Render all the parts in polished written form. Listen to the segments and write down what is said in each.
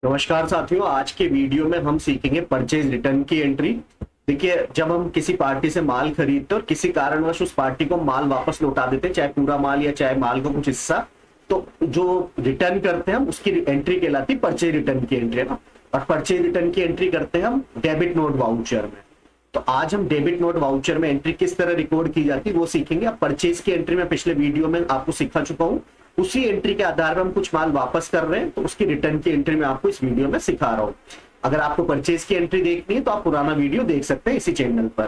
नमस्कार साथियों, आज के वीडियो में हम सीखेंगे परचेज रिटर्न की एंट्री। देखिए, जब हम किसी पार्टी से माल खरीदते और किसी कारणवश उस पार्टी को माल वापस लौटा देते, चाहे पूरा माल या चाहे माल का कुछ हिस्सा, तो जो रिटर्न करते हैं हम उसकी एंट्री कहलाती है परचेज रिटर्न की एंट्री, है ना। और परचेज रिटर्न की एंट्री करते हैं हम डेबिट नोट वाउचर में। तो आज हम डेबिट नोट वाउचर में एंट्री किस तरह रिकॉर्ड की जाती है वो सीखेंगे। अब परचेज की एंट्री में पिछले वीडियो में आपको सिखा चुका हूँ, उसी एंट्री के आधार पर हम कुछ माल वापस कर रहे हैं, तो उसकी रिटर्न की एंट्री में आपको इस वीडियो में सिखा रहा हूँ। अगर आपको परचेज की एंट्री देखनी है तो आप पुराना वीडियो देख सकते हैं इसी चैनल पर।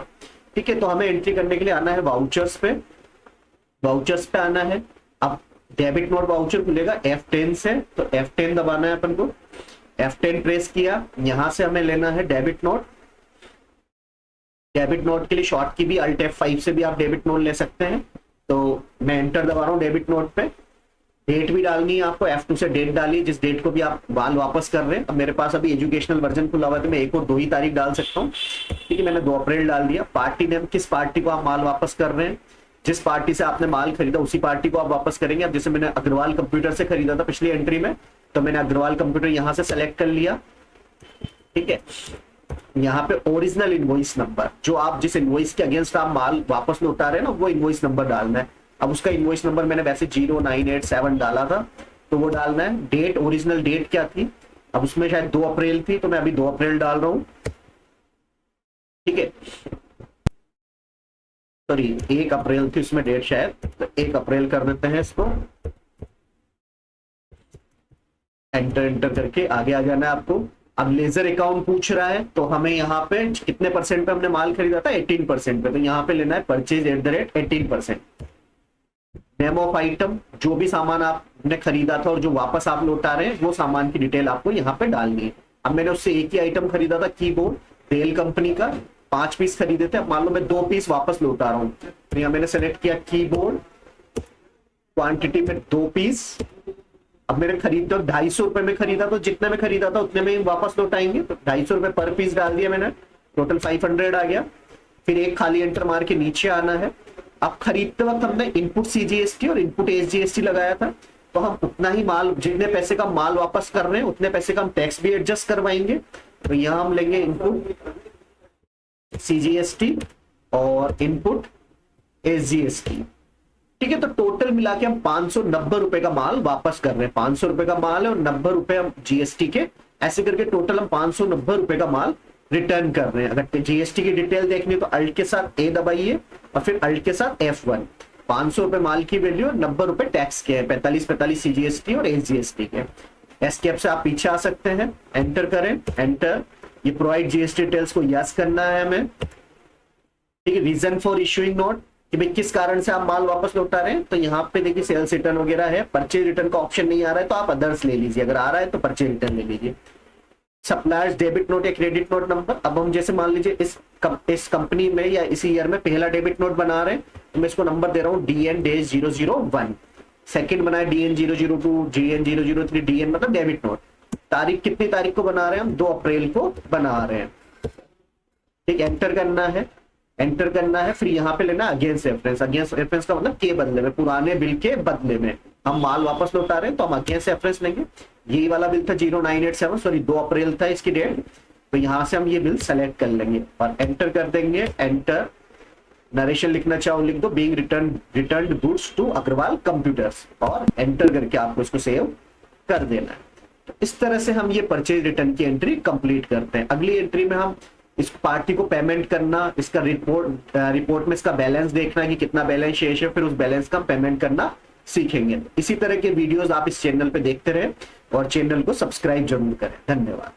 ठीक है, तो हमें एंट्री करने के लिए आना है वाउचर्स पे। वाउचर्स पे आना है। अब डेबिट नोट वाउचर खुलेगा F10 से, तो F10 दबाना है अपन को। F10 प्रेस किया, यहां से हमें लेना है डेबिट नोट। डेबिट नोट के लिए शॉर्ट की भी Alt F5 से भी आप डेबिट नोट ले सकते हैं। तो मैं एंटर दबा रहा हूँ डेबिट नोट पे। डेट भी डालनी है आपको, F2 से डेट डालिए जिस डेट को भी आप माल वापस कर रहे हैं। अब मेरे पास अभी एजुकेशनल वर्जन खुला हुआ है तो मैं 1 और 2 ही तारीख डाल सकता हूँ। ठीक है, मैंने 2 अप्रैल डाल दिया। पार्टी नेम, किस पार्टी को आप माल वापस कर रहे हैं, जिस पार्टी से आपने माल खरीदा उसी पार्टी को आप वापस करेंगे। अब जैसे मैंने अग्रवाल कंप्यूटर से खरीदा था पिछली एंट्री में, तो मैंने अग्रवाल कंप्यूटर यहाँ से सेलेक्ट कर लिया। ठीक है, यहाँ पे ओरिजिनल इनवॉइस नंबर, जो आप जिस इनवॉइस के अगेंस्ट आप माल वापस लौटा रहे हैं ना, वो इनवॉइस नंबर डालना है। अब उसका इनवॉइस नंबर मैंने वैसे 0987 डाला था, तो वो डालना है। डेट, ओरिजिनल डेट क्या थी, अब उसमें शायद 2 अप्रैल थी, तो मैं अभी 2 अप्रैल डाल रहा हूँ। ठीक है, सॉरी 1 अप्रैल थी उसमें डेट शायद, तो 1 अप्रैल कर देते हैं इसको। एंटर करके आगे आ जाना है आपको। अब लेजर अकाउंट पूछ रहा है, तो हमें यहाँ पे कितने परसेंट पे हमने माल खरीदा था, 18% पे, तो यहाँ पे लेना है परचेज @18%। नेम ऑफ आइटम, जो भी सामान आपने खरीदा था और जो वापस आप लौटा रहे हैं वो सामान की डिटेल आपको यहाँ पे डालनी है। अब मैंने उससे एक ही आइटम खरीदा था, कीबोर्ड, डेल कंपनी का, 5 पीस खरीदे थे। अब मान लो मैं 2 पीस वापस लौटा रहा हूँ, तो यहाँ मैंने सेलेक्ट किया कीबोर्ड, क्वांटिटी में 2 पीस। अब मैंने खरीदते हो 250 रुपए में खरीदा, तो जितने में खरीदा था उतने में ही वापस लौटाएंगे, तो 250 रुपए पर पीस डाल दिया मैंने, टोटल 500 आ गया। फिर एक खाली एंटर मार के नीचे आना है। अब खरीदते वक्त हमने इनपुट CGST और इनपुट SGST लगाया था, तो हम उतना ही माल, जितने पैसे का माल वापस कर रहे हैं उतने पैसे का हम टैक्स भी एडजस्ट करवाएंगे। तो यहाँ हम लेंगे इनपुट CGST और इनपुट SGST। ठीक है, तो टोटल मिला के हम 590 रुपए का माल वापस कर रहे हैं। 500 रुपए का माल है और 90 रुपए हम GST के, ऐसे करके टोटल हम 590 रुपए का माल रिटर्न कर रहे हैं। अगर GST की डिटेल देखनी है तो अल्ट के साथ A दबाइए और फिर अल्ट के साथ F1। 500 रुपए माल की वैल्यू और 90 रुपए टैक्स के हैं, 45 CGST और SGST के। एस्केप से आप पीछे आ सकते हैं, एंटर करें, एंटर। ये प्रोवाइड GST डिटेल्स को यस करना है हमें। ठीक है, रीजन फॉर इशूइंग नोट, कि भाई किस कारण से आप माल वापस लौटा रहे हैं, तो यहाँ पे देखिए सेल्स रिटर्न वगैरह है। परचेज रिटर्न का ऑप्शन नहीं आ रहा है तो आप अदर्स ले लीजिए, अगर आ रहा है तो परचेज रिटर्न ले लीजिए। सप्लायर्स डेबिट नोट या क्रेडिट नोट नंबर, अब हम जैसे मान लीजिए इस कंपनी में या इसी ईयर में पहला डेबिट नोट बना रहे हैं, तो मैं इसको नंबर दे रहा हूँ DN-001। सेकंड बना है DN-002, DN-003, DN मतलब डेबिट नोट। तारीख कितनी तारीख को बना रहे हैं हम, 2 अप्रैल को बना रहे हैं। ठीक, एंटर करना है, एंटर करना है। फिर यहाँ पे लेना अगेंस्ट रेफरेंस। अगेंस्ट रेफरेंस का मतलब के बदले में, पुराने बिल के बदले में हम माल वापस लौटा रहे हैं, तो हम अगेंस्ट रेफरेंस लेंगे। यही वाला बिल था 0987, सॉरी 2 अप्रैल था इसकी डेट, तो यहाँ से हम ये बिल सेलेक्ट कर लेंगे और एंटर कर देंगे। एंटर, नरेशन लिखना चाहो लिख दो, being returned goods to Agarwal computers, और एंटर करके आपको इसको सेव कर देना है। तो इस तरह से हम ये परचेज रिटर्न की एंट्री कंप्लीट करते हैं। अगली एंट्री में हम इस पार्टी को पेमेंट करना, इसका रिपोर्ट में इसका बैलेंस देखना है कि कितना बैलेंस शेष है, फिर उस बैलेंस का पेमेंट करना सीखेंगे। इसी तरह के वीडियोस आप इस चैनल पे देखते रहे और चैनल को सब्सक्राइब जरूर करें। धन्यवाद।